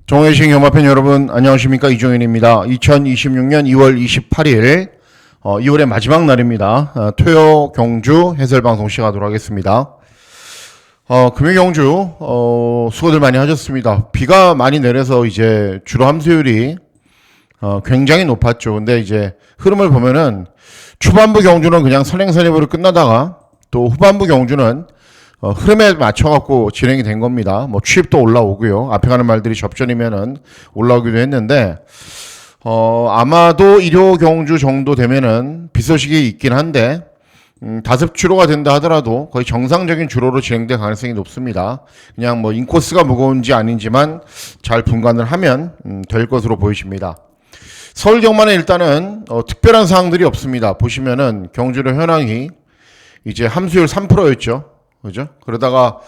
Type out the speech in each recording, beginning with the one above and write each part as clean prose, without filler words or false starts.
정회식 영화팬 여러분 안녕하십니까, 이종현입니다. 2026년 2월 28일 2월의 마지막 날입니다. 토요 경주 해설방송 시작하도록 하겠습니다. 금요 경주 수고들 많이 하셨습니다. 비가 많이 내려서 이제 주로 함수율이 굉장히 높았죠. 근데 이제 흐름을 보면은 초반부 경주는 그냥 선행선임으로 끝나다가 또 후반부 경주는 흐름에 맞춰갖고 진행이 된 겁니다. 뭐 취입도 올라오고요. 앞에 가는 말들이 접전이면은 올라오기도 했는데, 아마도 1호 경주 정도 되면은 비 소식이 있긴 한데, 다습 주로가 된다 하더라도 거의 정상적인 주로로 진행될 가능성이 높습니다. 그냥 뭐 인코스가 무거운지 아닌지만 잘 분간을 하면 될 것으로 보이십니다. 서울 경마는 일단은 특별한 사항들이 없습니다. 보시면은 경주의 현황이 이제 함수율 3%였죠. 그죠? 그러다가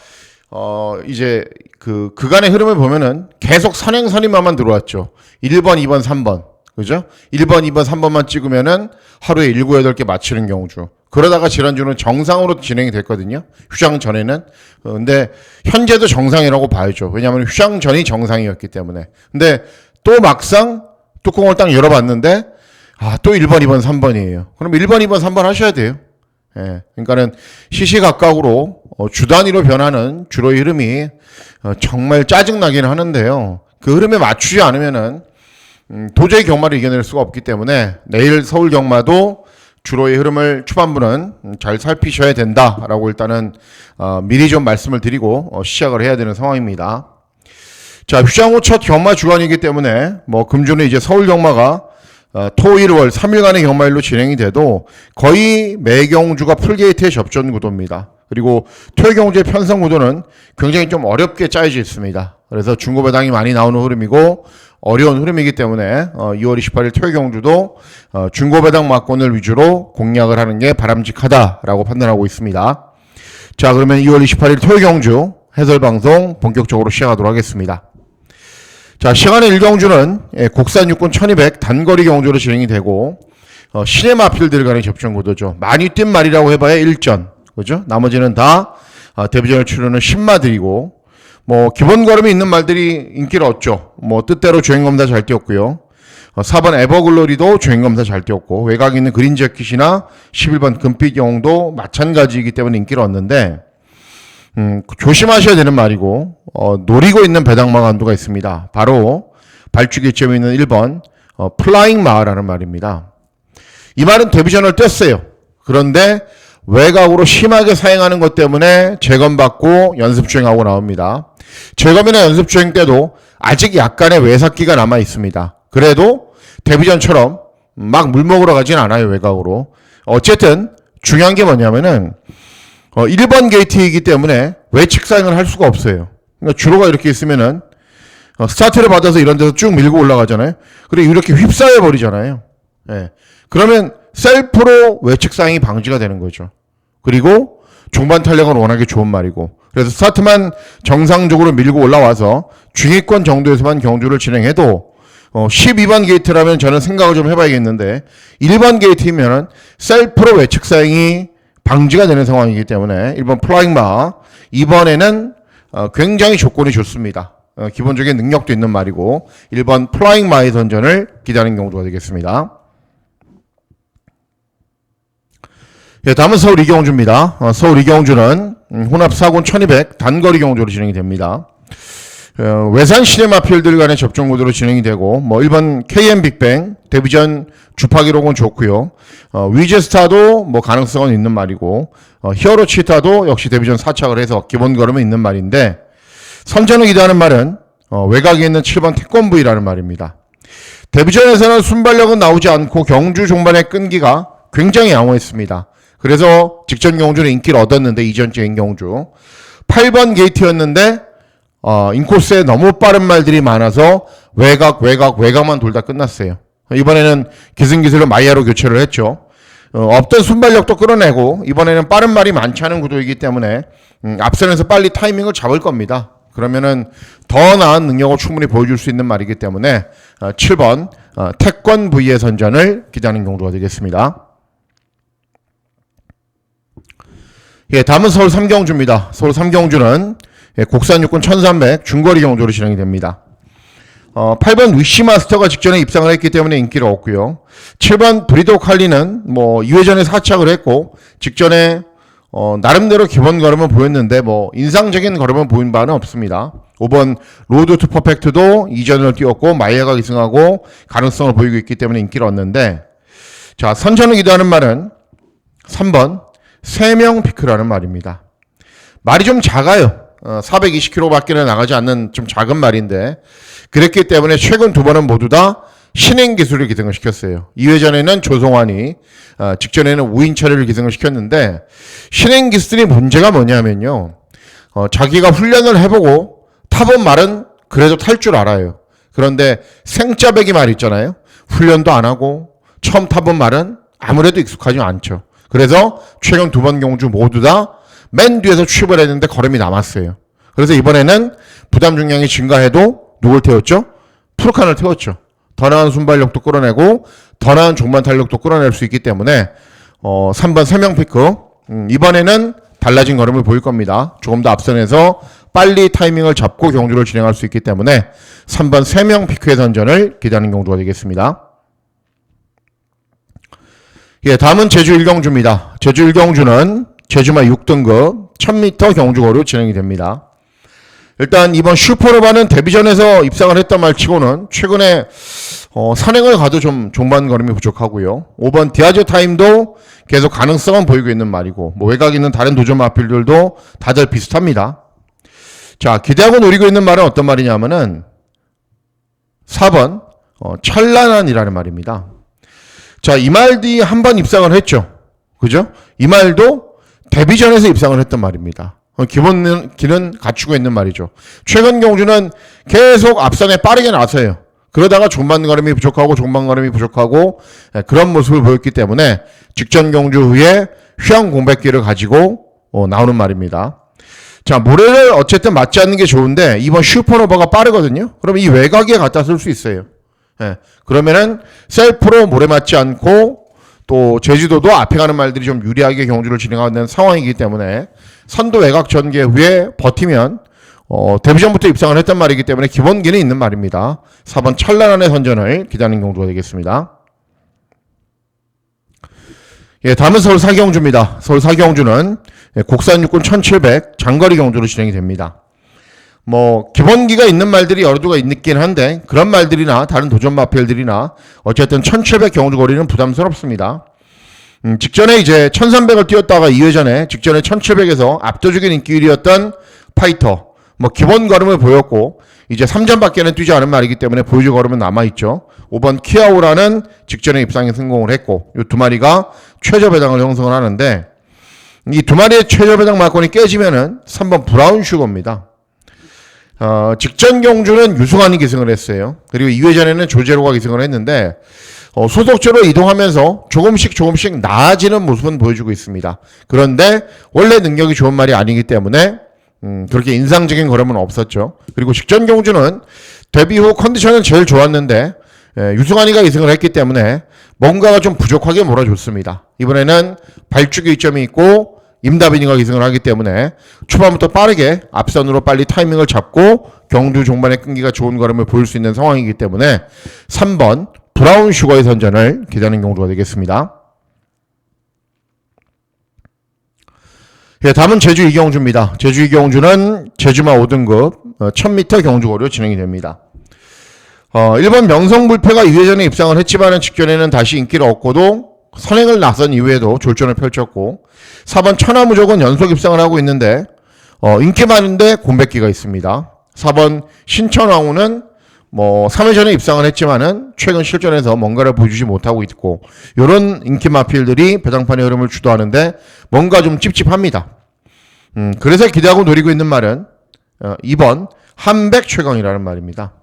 이제 그간의 흐름을 보면은 계속 선행선임만 들어왔죠. 1번, 2번, 3번. 그죠? 1번, 2번, 3번만 찍으면은 하루에 7, 8개 맞추는 경우죠. 그러다가 지난주는 정상으로 진행이 됐거든요. 휴장 전에는. 근데 현재도 정상이라고 봐야죠. 왜냐하면 휴장 전이 정상이었기 때문에. 근데 또 막상 뚜껑을 딱 열어봤는데 또 1번, 2번, 3번이에요. 그럼 1번, 2번, 3번 하셔야 돼요. 예, 그러니까는 시시각각으로 주 단위로 변하는 주로의 흐름이 정말 짜증나긴 하는데요. 그 흐름에 맞추지 않으면은 도저히 경마를 이겨낼 수가 없기 때문에 내일 서울 경마도 주로의 흐름을 초반부는 잘 살피셔야 된다라고 일단은 미리 좀 말씀을 드리고 시작을 해야 되는 상황입니다. 자, 휴장 후 첫 경마 주간이기 때문에 뭐 금주는 이제 서울 경마가 토, 일, 월 3일간의 경마일로 진행이 돼도 거의 매 경주가 풀게이트의 접전 구도입니다. 그리고 토요 경주의 편성 구도는 굉장히 좀 어렵게 짜여져 있습니다. 그래서 중고배당이 많이 나오는 흐름이고 어려운 흐름이기 때문에 2월 28일 토요 경주도 중고배당 막권을 위주로 공략을 하는 게 바람직하다라고 판단하고 있습니다. 자, 그러면 2월 28일 토요 경주 해설방송 본격적으로 시작하도록 하겠습니다. 자, 시간의 1경주는 국산 육군 1200 단거리 경주로 진행이 되고 시내마필들 간의 접전 구도죠. 많이 뛴 말이라고 해봐야 1전, 그죠? 나머지는 다 데뷔전을 치르는 신마들이고, 뭐 기본 걸음이 있는 말들이 인기를 얻죠. 뭐 뜻대로 주행검사 잘 뛰었고요. 4번 에버글로리도 주행검사 잘 뛰었고, 외곽에 있는 그린저킷이나 11번 금빛 영웅도 마찬가지이기 때문에 인기를 얻는데, 조심하셔야 되는 말이고, 노리고 있는 배당마 간도가 있습니다. 바로 발주기점에 있는 1번 플라잉 마라는 말입니다. 이 말은 데뷔전을 뗐어요. 그런데 외곽으로 심하게 사행하는 것 때문에 재검받고 연습주행하고 나옵니다. 재검이나 연습주행 때도 아직 약간의 외삭기가 남아 있습니다. 그래도 데뷔전처럼 막 물먹으러 가진 않아요, 외곽으로. 어쨌든 중요한 게 뭐냐면은 1번 게이트이기 때문에 외측 사행을 할 수가 없어요. 그러니까 주로가 이렇게 있으면은 스타트를 받아서 이런 데서 쭉 밀고 올라가잖아요. 그리고 이렇게 휩싸여 버리잖아요. 예. 그러면 셀프로 외측 사행이 방지가 되는 거죠. 그리고 중반 탄력은 워낙에 좋은 말이고, 그래서 스타트만 정상적으로 밀고 올라와서 중위권 정도에서만 경주를 진행해도 12번 게이트라면 저는 생각을 좀 해봐야겠는데 1번 게이트이면은 셀프로 외측 사행이 방지가 되는 상황이기 때문에 1번 플라잉마, 이번에는 굉장히 조건이 좋습니다. 기본적인 능력도 있는 말이고 1번 플라잉마의 선전을 기다리는 경우가 되겠습니다. 예, 다음은 서울 이경주입니다. 서울 이경주는 혼합 4군 1200 단거리 경주로 진행이 됩니다. 외산 시내마필들 간의 접종 구도로 진행이 되고, 뭐 1번 KM 빅뱅 데뷔전 주파 기록은 좋고요. 위즈스타도 뭐 가능성은 있는 말이고, 히어로 치타도 역시 데뷔전 4착을 해서 기본 걸음은 있는 말인데, 선전을 기대하는 말은 외곽에 있는 7번 태권브이라는 말입니다. 데뷔전에서는 순발력은 나오지 않고 경주 종반의 끈기가 굉장히 양호했습니다. 그래서 직전 경주는 인기를 얻었는데, 이전주인 경주 8번 게이트였는데 인코스에 너무 빠른 말들이 많아서 외곽만 돌다 끝났어요. 이번에는 기승기술로 마이야로 교체를 했죠. 없던 순발력도 끌어내고 이번에는 빠른 말이 많지 않은 구도이기 때문에 앞선에서 빨리 타이밍을 잡을 겁니다. 그러면은 더 나은 능력을 충분히 보여줄 수 있는 말이기 때문에 7번 태권 V의 선전을 기다리는 경주가 되겠습니다. 예, 다음은 서울 3경주입니다. 서울 3경주는 국산 육군 1300 중거리 경주로 진행이 됩니다. 8번 위시마스터가 직전에 입상을 했기 때문에 인기를 얻고요. 7번 브리도 칼리는 뭐 2회전에 사착을 했고 직전에 나름대로 기본 걸음은 보였는데 뭐 인상적인 걸음은 보인 바는 없습니다. 5번 로드 투 퍼펙트도 2전을 뛰었고 마이야가 기승하고 가능성을 보이고 있기 때문에 인기를 얻는데, 자, 선전을 기도하는 말은 3번 3명 피크라는 말입니다. 말이 좀 작아요. 420km 밖에는 나가지 않는 좀 작은 말인데, 그랬기 때문에 최근 두 번은 모두 다 신행 기술을 기승을 시켰어요. 2회전에는 조성환이, 직전에는 우인철을 기승을 시켰는데, 신행 기술이 문제가 뭐냐면요. 자기가 훈련을 해보고 타본 말은 그래도 탈 줄 알아요. 그런데 생짜배기 말 있잖아요. 훈련도 안 하고 처음 타본 말은 아무래도 익숙하지 않죠. 그래서 최근 두 번 경주 모두 다 맨 뒤에서 취입을 했는데 걸음이 남았어요. 그래서 이번에는 부담 중량이 증가해도 누굴 태웠죠? 프로칸을 태웠죠. 더 나은 순발력도 끌어내고 더 나은 종반 탄력도 끌어낼 수 있기 때문에 3번 3명 피크, 이번에는 달라진 걸음을 보일 겁니다. 조금 더 앞선에서 빨리 타이밍을 잡고 경주를 진행할 수 있기 때문에 3번 3명 피크의 선전을 기대하는 경주가 되겠습니다. 예, 다음은 제주 1경주입니다. 제주 1경주는 제주마 6등급 1000m 경주거리로 진행이 됩니다. 일단 이번 슈퍼로바는 데뷔전에서 입상을 했던 말치고는 최근에 산행을 가도 좀 종반 걸음이 부족하고요. 5번 디아즈 타임도 계속 가능성은 보이고 있는 말이고, 뭐 외곽 있는 다른 도전 마필들도 다들 비슷합니다. 자, 기대하고 노리고 있는 말은 어떤 말이냐면은 4번 찬란한이라는 말입니다. 자, 이 말이 한 번 입상을 했죠. 그죠? 이 말도 데뷔전에서 입상을 했던 말입니다. 기본기는 갖추고 있는 말이죠. 최근 경주는 계속 앞선에 빠르게 나서요. 그러다가 종반 걸음이 부족하고 종반 걸음이 부족하고 그런 모습을 보였기 때문에 직전 경주 후에 휴양 공백기를 가지고 나오는 말입니다. 자, 모래를 어쨌든 맞지 않는 게 좋은데 이번 슈퍼노바가 빠르거든요. 그럼 이 외곽에 갖다 쓸 수 있어요. 그러면은 셀프로 모래 맞지 않고 또 제주도도 앞에 가는 말들이 좀 유리하게 경주를 진행하는 상황이기 때문에 선도 외곽 전개 후에 버티면 데뷔전부터 입상을 했단 말이기 때문에 기본기는 있는 말입니다. 4번 찬란한의 선전을 기대하는 경주가 되겠습니다. 예, 다음은 서울 사경주입니다. 서울 사경주는 국산 육군 1700 장거리 경주로 진행이 됩니다. 뭐 기본기가 있는 말들이 여러 두가 있긴 한데 그런 말들이나 다른 도전 마필들이나 어쨌든 1700 경주 거리는 부담스럽습니다. 직전에 이제 1300을 뛰었다가 2회전에 직전에 1700에서 압도적인 인기 1위였던 파이터, 뭐 기본 걸음을 보였고 이제 3전밖에는 뛰지 않은 말이기 때문에 보여줄 걸음은 남아있죠. 5번 키아오라는 직전에 입상에 성공을 했고 이 두 마리가 최저 배당을 형성을 하는데, 이 두 마리의 최저 배당 말권이 깨지면은 3번 브라운 슈거입니다. 직전 경주는 유승환이 기승을 했어요. 그리고 2회전에는 조제로가 기승을 했는데 소속주로 이동하면서 조금씩 나아지는 모습은 보여주고 있습니다. 그런데 원래 능력이 좋은 말이 아니기 때문에 그렇게 인상적인 걸음은 없었죠. 그리고 직전 경주는 데뷔 후 컨디션은 제일 좋았는데 유승환이가 기승을 했기 때문에 뭔가가 좀 부족하게 몰아줬습니다. 이번에는 발주기 이점이 있고 임다빈이가 기승을 하기 때문에 초반부터 빠르게 앞선으로 빨리 타이밍을 잡고 경주 종반의 끈기가 좋은 걸음을 보일 수 있는 상황이기 때문에 3번 브라운 슈거의 선전을 기대하는 경주가 되겠습니다. 예, 다음은 제주 이경주입니다. 제주 이경주는 제주마 5등급 1000m 경주거리로 진행이 됩니다. 1번 명성불패가 2회전에 입상을 했지만은 직전에는 다시 인기를 얻고도 선행을 나선 이후에도 졸전을 펼쳤고, 4번 천하무적은 연속 입상을 하고 있는데 인기 많은데 공백기가 있습니다. 4번 신천왕후는 뭐 3회전에 입상을 했지만은 최근 실전에서 뭔가를 보여주지 못하고 있고, 이런 인기 마필들이 배당판의 흐름을 주도하는데 뭔가 좀 찝찝합니다. 그래서 기대하고 노리고 있는 말은 2번 한백 최강이라는 말입니다.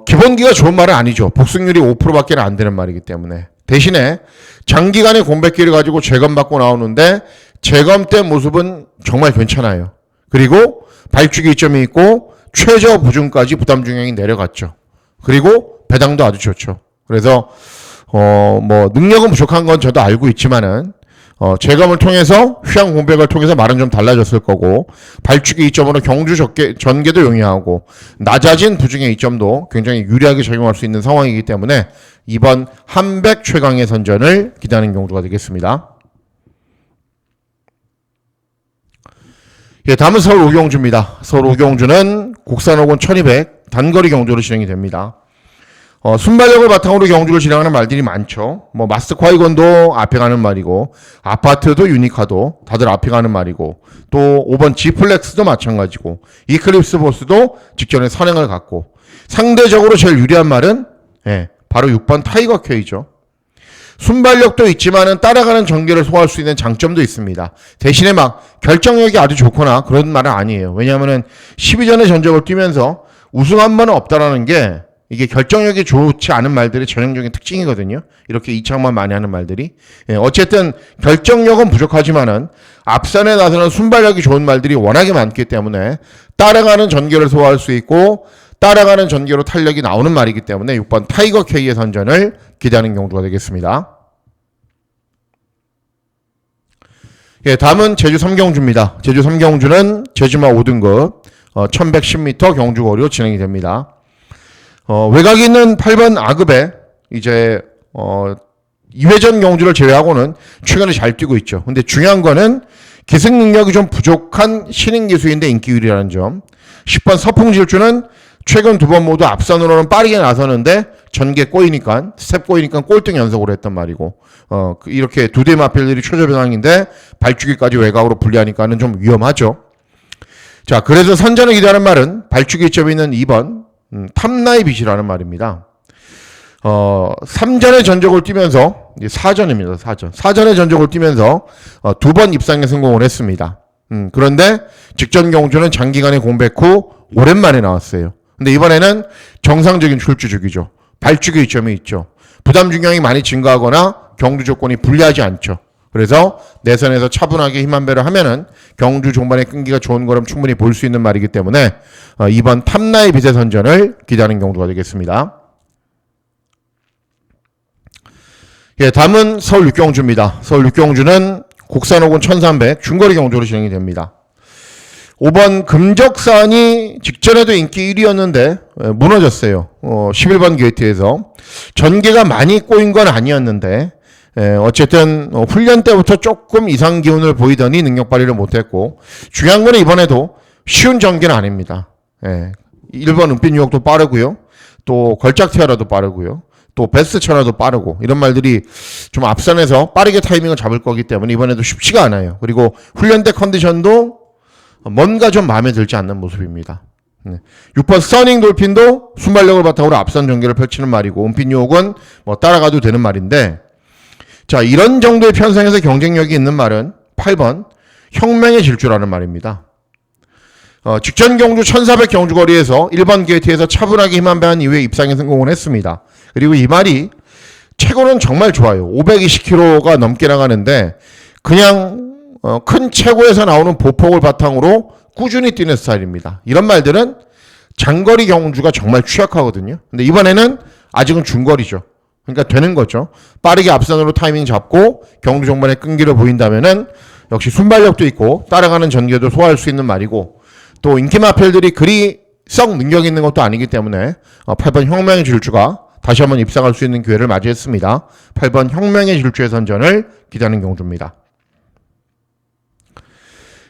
기본기가 좋은 말은 아니죠. 복승률이 5%밖에 안 되는 말이기 때문에. 대신에 장기간의 공백기를 가지고 재검받고 나오는데 재검 때 모습은 정말 괜찮아요. 그리고 발주기 이점이 있고 최저 보증까지 부담 중량이 내려갔죠. 그리고 배당도 아주 좋죠. 그래서 뭐 능력은 부족한 건 저도 알고 있지만은 재검을 통해서 휘황 공백을 통해서 말은 좀 달라졌을 거고, 발주기 이점으로 경주 전개도 용이하고, 낮아진 부중의 이점도 굉장히 유리하게 적용할 수 있는 상황이기 때문에 이번 한백 최강의 선전을 기대하는 경주가 되겠습니다. 예, 다음은 서울 오경주입니다. 서울 오경주는 국산 오군 1200 단거리 경주로 진행이 됩니다. 순발력을 바탕으로 경주를 진행하는 말들이 많죠. 뭐 마스터콰이건도 앞에 가는 말이고, 아파트도 유니카도 다들 앞에 가는 말이고, 또 5번 G플렉스도 마찬가지고, 이클립스 보스도 직전에 선행을 갖고, 상대적으로 제일 유리한 말은 바로 6번 타이거 K죠. 순발력도 있지만은 따라가는 전개를 소화할 수 있는 장점도 있습니다. 대신에 막 결정력이 아주 좋거나 그런 말은 아니에요. 왜냐하면은 12전의 전적을 뛰면서 우승 한 번은 없다라는 게 이게 결정력이 좋지 않은 말들의 전형적인 특징이거든요. 이렇게 이창만 많이 하는 말들이. 어쨌든 결정력은 부족하지만은 앞선에 나서는 순발력이 좋은 말들이 워낙에 많기 때문에 따라가는 전개를 소화할 수 있고 따라가는 전개로 탄력이 나오는 말이기 때문에 6번 타이거 K의 선전을 기대하는 경주가 되겠습니다. 예, 다음은 제주 3경주입니다. 제주 3경주는 제주마 5등급 1110m 경주거리로 진행이 됩니다. 외곽이 있는 8번 아급에 이제 2회전 경주를 제외하고는 최근에 잘 뛰고 있죠. 근데 중요한 거는 기승 능력이 좀 부족한 신인 기수인데 인기 1위라는 점. 10번 서풍질주는 최근 두 번 모두 앞선으로는 빠르게 나서는데 전개 꼬이니까 스텝 꼬이니까 꼴등 연속으로 했단 말이고 이렇게 두 대 마필들이 최저변항인데 발주기까지 외곽으로 분리하니까는 좀 위험하죠. 자, 그래서 선전을 기대하는 말은 발주기 점이 있는 2번 탐나의 빛이라는 말입니다. 3전의 전적을 뛰면서 4전입니다. 4전의 전적을 뛰면서 두 번 입상에 성공을 했습니다. 그런데 직전 경주는 장기간의 공백 후 오랜만에 나왔어요. 근데 이번에는 정상적인 출주주기죠. 발주기 이점이 있죠. 부담 중량이 많이 증가하거나 경주 조건이 불리하지 않죠. 그래서 내선에서 차분하게 힘 한 배를 하면은 경주 종반의 끈기가 좋은 거름 충분히 볼 수 있는 말이기 때문에 이번 탐나의 빛의 선전을 기대하는 경주가 되겠습니다. 예, 다음은 서울 육경주입니다. 서울 육경주는 국산 오군 1300 중거리 경주로 진행이 됩니다. 5번 금적산이 직전에도 인기 1위였는데 무너졌어요. 11번 게이트에서 전개가 많이 꼬인 건 아니었는데 어쨌든 훈련 때부터 조금 이상 기운을 보이더니 능력 발휘를 못했고 중요한 거는 이번에도 쉬운 전개는 아닙니다. 1번 은빛 유혹도 빠르고요. 또 걸작 티아라도 빠르고요. 또 베스트 천하도 빠르고 이런 말들이 좀 앞선에서 빠르게 타이밍을 잡을 거기 때문에 이번에도 쉽지가 않아요. 그리고 훈련 때 컨디션도 뭔가 좀 마음에 들지 않는 모습입니다. 6번 서닝 돌핀도 순발력을 바탕으로 앞선 전개를 펼치는 말이고 은빛 유혹은 뭐 따라가도 되는 말인데 자, 이런 정도의 편성에서 경쟁력이 있는 말은 8번 혁명의 질주라는 말입니다. 직전 경주 1400 경주 거리에서 1번 게이트에서 차분하게 힘 한 배 한 이후에 입상에 성공을 했습니다. 그리고 이 말이 최고는 정말 좋아요. 520km가 넘게 나가는데 그냥 큰 최고에서 나오는 보폭을 바탕으로 꾸준히 뛰는 스타일입니다. 이런 말들은 장거리 경주가 정말 취약하거든요. 근데 이번에는 아직은 중거리죠. 그러니까 되는 거죠. 빠르게 앞선으로 타이밍 잡고 경주 종반의 끈기를 보인다면은 역시 순발력도 있고 따라가는 전개도 소화할 수 있는 말이고 또 인기 마필들이 그리 썩 능력 있는 것도 아니기 때문에 8번 혁명의 질주가 다시 한번 입상할 수 있는 기회를 맞이했습니다. 8번 혁명의 질주의 선전을 기대하는 경주입니다.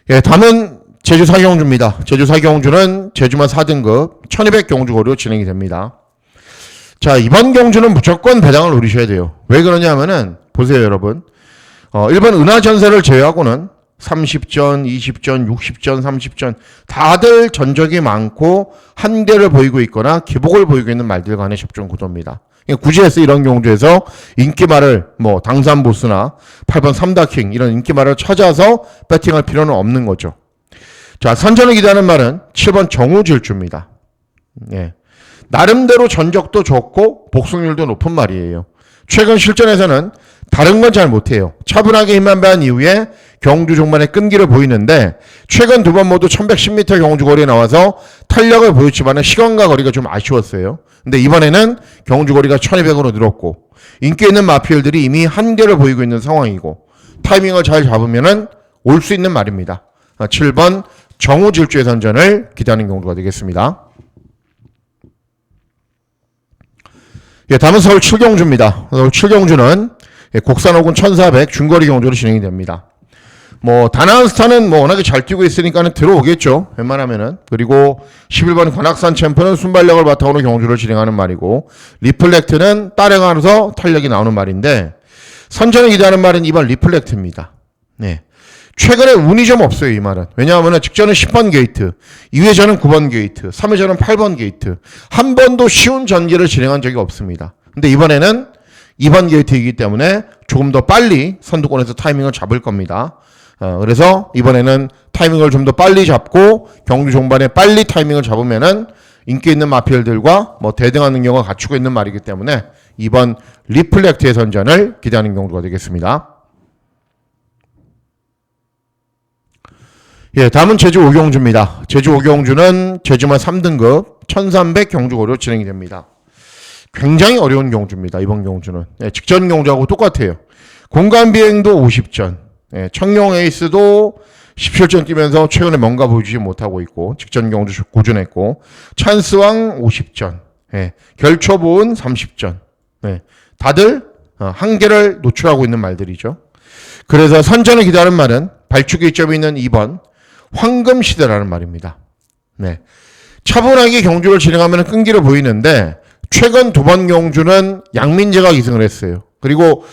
예, 다음은 제주 4경주입니다. 제주 4경주는 제주마 4등급 1200 경주거리로 진행이 됩니다. 자, 이번 경주는 무조건 배당을 노리셔야 돼요. 왜 그러냐면은 보세요, 여러분. 1번 은하전세를 제외하고는 30전, 20전, 60전, 30전 다들 전적이 많고 한계를 보이고 있거나 기복을 보이고 있는 말들 간의 접종 구도입니다. 굳이 해서 이런 경주에서 인기말을 뭐 당산보스나 8번 삼다킹 이런 인기말을 찾아서 배팅할 필요는 없는 거죠. 자, 선전을 기대하는 말은 7번 정우질주입니다. 예. 나름대로 전적도 좋고 복승률도 높은 말이에요. 최근 실전에서는 다른 건 잘 못해요. 차분하게 힘 한 배 한 이후에 경주 종반의 끈기를 보이는데 최근 두 번 모두 1110m 경주 거리에 나와서 탄력을 보였지만 시간과 거리가 좀 아쉬웠어요. 근데 이번에는 경주 거리가 1200으로 늘었고 인기 있는 마필들이 이미 한계를 보이고 있는 상황이고 타이밍을 잘 잡으면은 올 수 있는 말입니다. 7번 정우질주의 선전을 기대하는 경우가 되겠습니다. 예, 다음은 서울 7경주입니다. 서울 7경주는 곡산 호군 1400 중거리 경주로 진행이 됩니다. 뭐 다나스타는 뭐 워낙에 잘 뛰고 있으니까는 들어오겠죠. 웬만하면은. 그리고 11번 관악산 챔프는 순발력을 바탕으로 경주를 진행하는 말이고, 리플렉트는 따라가면서 탄력이 나오는 말인데, 선전을 기대하는 말은 이번 리플렉트입니다. 네. 최근에 운이 좀 없어요, 이 말은. 왜냐하면 직전은 10번 게이트, 2회전은 9번 게이트, 3회전은 8번 게이트. 한 번도 쉬운 전개를 진행한 적이 없습니다. 근데 이번에는 2번 게이트이기 때문에 조금 더 빨리 선두권에서 타이밍을 잡을 겁니다. 그래서 이번에는 타이밍을 좀 더 빨리 잡고 경주 종반에 빨리 타이밍을 잡으면은 인기 있는 마필들과 뭐 대등한 능력을 갖추고 있는 말이기 때문에 이번 리플렉트의 선전을 기대하는 경우가 되겠습니다. 예, 다음은 제주 5경주입니다. 제주 5경주는 제주만 3등급 1300 경주고로 진행이 됩니다. 굉장히 어려운 경주입니다. 이번 경주는. 예, 직전 경주하고 똑같아요. 공간 비행도 50전. 예, 청룡 에이스도 17전 뛰면서 최근에 뭔가 보여주지 못하고 있고, 직전 경주 고전했고, 찬스왕 50전. 예, 결초보은 30전. 예, 다들 한계를 노출하고 있는 말들이죠. 그래서 선전을 기대하는 말은 발축 이점이 있는 2번 황금시대라는 말입니다. 네, 차분하게 경주를 진행하면 끈기를 보이는데 최근 두 번 경주는 양민재가 기승을 했어요. 그리고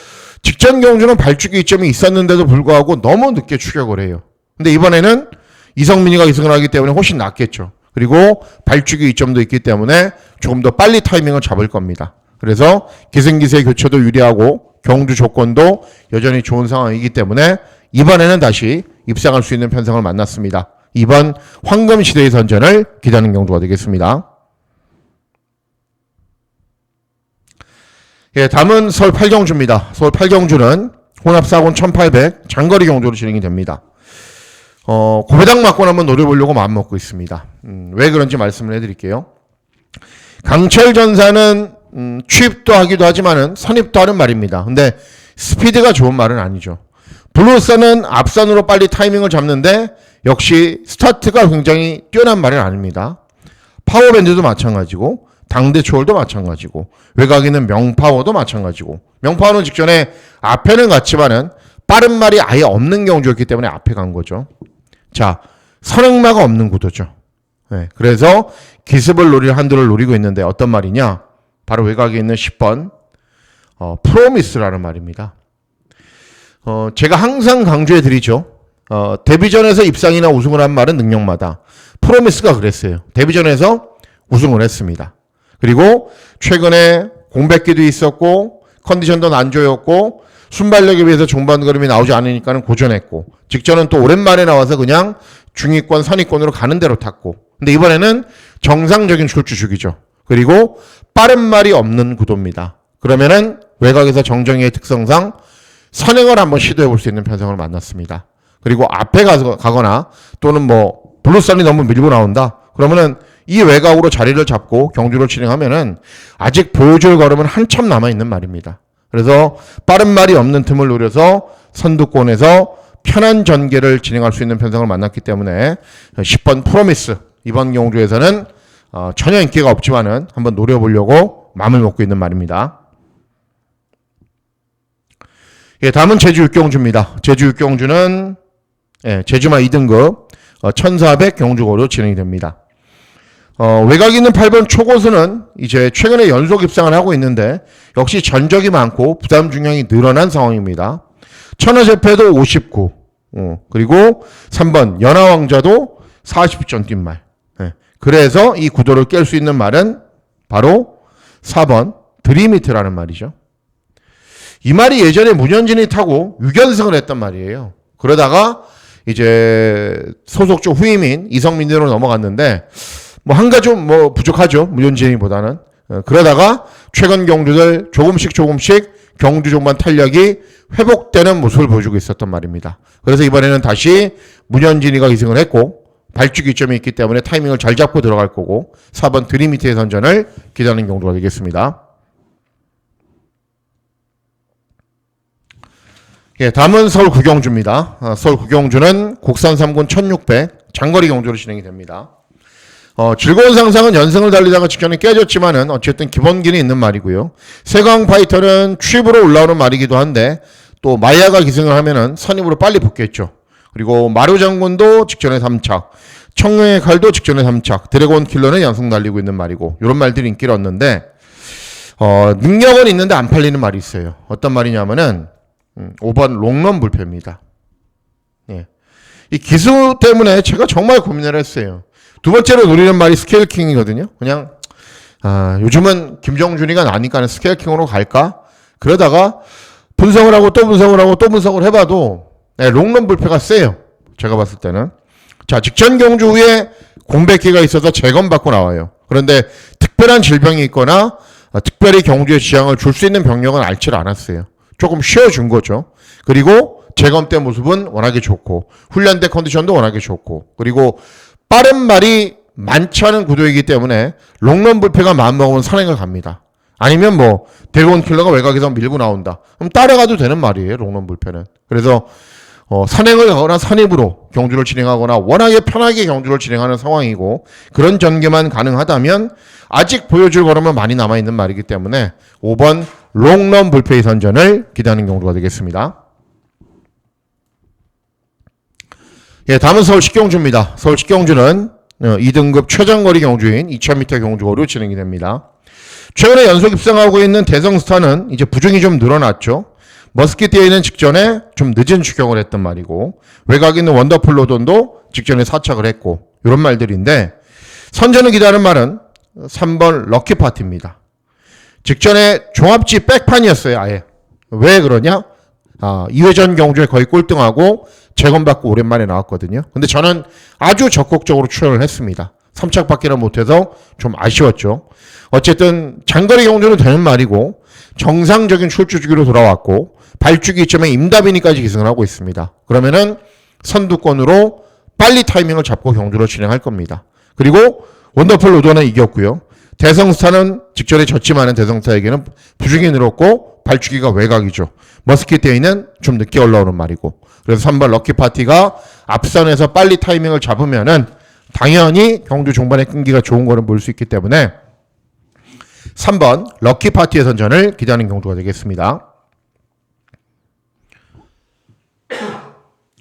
직전 경주는 발축이 이점이 있었는데도 불구하고 너무 늦게 추격을 해요. 근데 이번에는 이성민이가 기승을 하기 때문에 훨씬 낫겠죠. 그리고 발축이 이점도 있기 때문에 조금 더 빨리 타이밍을 잡을 겁니다. 그래서 기승기세 교체도 유리하고 경주 조건도 여전히 좋은 상황이기 때문에 이번에는 다시 입상할 수 있는 편성을 만났습니다. 이번 황금시대의 선전을 기대하는 경주가 되겠습니다. 예, 다음은 서울 8경주입니다. 서울 8경주는 혼합사군 1800 장거리 경주로 진행이 됩니다. 고배당 맞고 한번 노려보려고 마음먹고 있습니다. 왜 그런지 말씀을 해드릴게요. 강철 전사는 취입도 하기도 하지만은 선입도 하는 말입니다. 근데 스피드가 좋은 말은 아니죠. 블루선은 앞선으로 빨리 타이밍을 잡는데 역시 스타트가 굉장히 뛰어난 말은 아닙니다. 파워밴드도 마찬가지고 당대 초월도 마찬가지고 외곽에는 명파워도 마찬가지고, 명파워는 직전에 앞에는 갔지만은 빠른 말이 아예 없는 경주였기 때문에 앞에 간 거죠. 자, 선행마가 없는 구도죠. 네, 그래서 기습을 노릴 한도를 노리고 있는데 어떤 말이냐? 바로 외곽에 있는 10번 프로미스라는 말입니다. 제가 항상 강조해 드리죠. 데뷔전에서 입상이나 우승을 한 말은 능력마다. 프로미스가 그랬어요. 데뷔전에서 우승을 했습니다. 그리고 최근에 공백기도 있었고 컨디션도 난조였고 순발력에 비해서 종반 걸음이 나오지 않으니까는 고전했고, 직전은 또 오랜만에 나와서 그냥 중위권 선위권으로 가는 대로 탔고, 근데 이번에는 정상적인 출주축이죠. 그리고 빠른 말이 없는 구도입니다. 그러면은 외곽에서 정정의 특성상 선행을 한번 시도해 볼 수 있는 편성을 만났습니다. 그리고 앞에 가거나 또는 뭐 블루선이 너무 밀고 나온다 그러면은 이 외곽으로 자리를 잡고 경주를 진행하면은 아직 보여줄 걸음은 한참 남아있는 말입니다. 그래서 빠른 말이 없는 틈을 노려서 선두권에서 편한 전개를 진행할 수 있는 편성을 만났기 때문에 10번 프로미스, 이번 경주에서는 전혀 인기가 없지만은 한번 노려보려고 마음을 먹고 있는 말입니다. 예, 다음은 제주 6경주입니다. 제주 6경주는 제주마 2등급 1400 경주고로 진행이 됩니다. 외곽에 있는 8번 초고수는 이제 최근에 연속 입상을 하고 있는데 역시 전적이 많고 부담 중량이 늘어난 상황입니다. 천하제패도 59, 그리고 3번 연하왕자도 40전 뛴 말. 그래서 이 구도를 깰 수 있는 말은 바로 4번 드림히트라는 말이죠. 이 말이 예전에 문현진이 타고 6연승을 했단 말이에요. 그러다가 이제 소속주 후임인 이성민으로 넘어갔는데 뭐 한 가지 좀 뭐 부족하죠. 문현진이보다는. 그러다가 최근 경주들 조금씩 경주 종반 탄력이 회복되는 모습을 보여주고 있었단 말입니다. 그래서 이번에는 다시 문현진이가 기승을 했고 발주 기점이 있기 때문에 타이밍을 잘 잡고 들어갈 거고 4번 드림히트의 선전을 기대하는 경주가 되겠습니다. 예, 다음은 서울 구경주입니다. 서울 구경주는 국산 3군 1600 장거리 경주로 진행이 됩니다. 즐거운 상상은 연승을 달리다가 직전에 깨졌지만은 어쨌든 기본기는 있는 말이고요. 세강 파이터는 취입으로 올라오는 말이기도 한데 또 마야가 기승을 하면은 선입으로 빨리 붙겠죠. 그리고 마루 장군도 직전에 3착, 청룡의 칼도 직전에 3착, 드래곤 킬러는 연승 달리고 있는 말이고 이런 말들이 인기를 얻는데 능력은 있는데 안 팔리는 말이 있어요. 어떤 말이냐면은 5번 롱런 불패입니다. 예. 이 기수 때문에 제가 정말 고민을 했어요. 두 번째로 노리는 말이 스케일킹이거든요. 그냥 요즘은 김정준이가 나니까는 스케일킹으로 갈까? 그러다가 분석을 하고 또 분석을 하고 또 분석을 해봐도 롱런 불패가 세요. 제가 봤을 때는. 자, 직전 경주 후에 공백기가 있어서 재검받고 나와요. 그런데 특별한 질병이 있거나 특별히 경주에 지장을 줄 수 있는 병력은 앓지를 않았어요. 조금 쉬어준 거죠. 그리고 재검 때 모습은 워낙에 좋고 훈련 때 컨디션도 워낙에 좋고 그리고 빠른 말이 많지 않은 구도이기 때문에 롱런 불패가 마음먹으면 선행을 갑니다. 아니면 뭐 드래곤 킬러가 외곽에서 밀고 나온다. 그럼 따라가도 되는 말이에요. 롱런 불패는. 그래서 선행을 가거나 선입으로 경주를 진행하거나 워낙에 편하게 경주를 진행하는 상황이고 그런 전개만 가능하다면 아직 보여줄 걸음은 많이 남아있는 말이기 때문에 5번 롱런 불패의 선전을 기대하는 경주가 되겠습니다. 예, 다음은 서울 식경주입니다. 서울 식경주는 2등급 최장거리 경주인 2000m 경주거리로 진행이 됩니다. 최근에 연속 입상하고 있는 대성스타는 이제 부중이 좀 늘어났죠. 머스키티에는 직전에 좀 늦은 추격을 했단 말이고 외곽 있는 원더풀 로돈도 직전에 사착을 했고 이런 말들인데 선전을 기대하는 말은 3번 럭키파티입니다. 직전에 종합지 백판이었어요. 아예. 왜 그러냐? 2회전 경주에 거의 꼴등하고 재검받고 오랜만에 나왔거든요. 근데 저는 아주 적극적으로 출연을 했습니다. 3착밖에는 못해서 좀 아쉬웠죠. 어쨌든 장거리 경주는 되는 말이고 정상적인 출주 주기로 돌아왔고 발주기 이점에 임다빈이까지 기승을 하고 있습니다. 그러면은 선두권으로 빨리 타이밍을 잡고 경주를 진행할 겁니다. 그리고 원더풀 로드는 이겼고요. 대성스타는 직전에 졌지만은 대성스타에게는 부중이 늘었고 발주기가 외곽이죠. 머스키테이는 좀 늦게 올라오는 말이고 그래서 3번 럭키파티가 앞선에서 빨리 타이밍을 잡으면은 당연히 경주 종반의 끈기가 좋은 거는 볼 수 있기 때문에 3번 럭키파티의 선전을 기대하는 경주가 되겠습니다.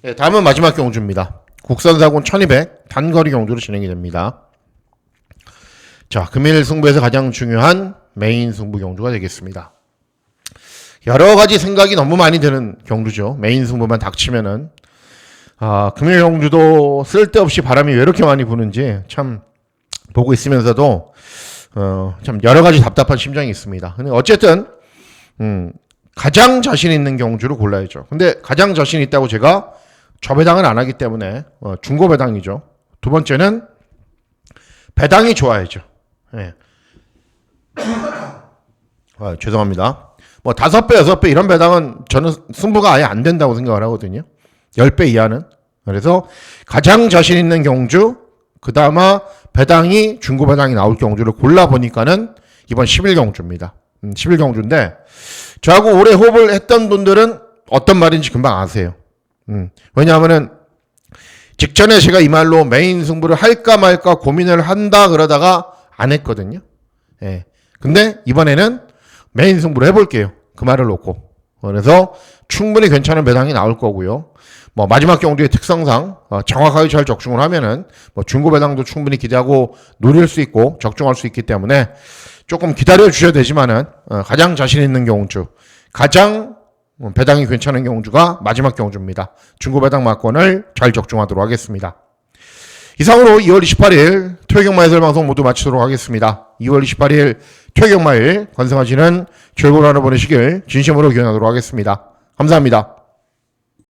네, 다음은 마지막 경주입니다. 국산사군 1200 단거리 경주로 진행이 됩니다. 자, 금일 승부에서 가장 중요한 메인 승부 경주가 되겠습니다. 여러 가지 생각이 너무 많이 드는 경주죠. 메인 승부만 닥치면은 금일 경주도 쓸데없이 바람이 왜 이렇게 많이 부는지 참 보고 있으면서도 참 여러 가지 답답한 심정이 있습니다. 근데 어쨌든 가장 자신 있는 경주를 골라야죠. 근데 가장 자신 있다고 제가 저배당을 안 하기 때문에 중고 배당이죠. 두 번째는 배당이 좋아야죠. 예. 죄송합니다. 뭐 5배, 6배 이런 배당은 저는 승부가 아예 안 된다고 생각을 하거든요. 10배 이하는. 그래서 가장 자신 있는 경주, 그 다음 배당이 중고 배당이 나올 경주를 골라보니까는 이번 11경주입니다. 11경주인데 저하고 오래 호흡을 했던 분들은 어떤 말인지 금방 아세요. 왜냐하면은 직전에 제가 이 말로 메인 승부를 할까 말까 고민을 한다 그러다가 안 했거든요. 예. 근데 이번에는 메인 승부를 해볼게요. 그 말을 놓고. 그래서 충분히 괜찮은 배당이 나올 거고요. 뭐 마지막 경주의 특성상 정확하게 잘 적중을 하면은 뭐 중고 배당도 충분히 기대하고 노릴 수 있고 적중할 수 있기 때문에 조금 기다려 주셔야 되지만은 가장 자신 있는 경주, 가장 배당이 괜찮은 경주가 마지막 경주입니다. 중고 배당 막권을 잘 적중하도록 하겠습니다. 이상으로 2월 28일 토요경마 해설 방송 모두 마치도록 하겠습니다. 2월 28일 토요경마일 건승하시는 즐거운 하루 보내시길 진심으로 기원하도록 하겠습니다. 감사합니다.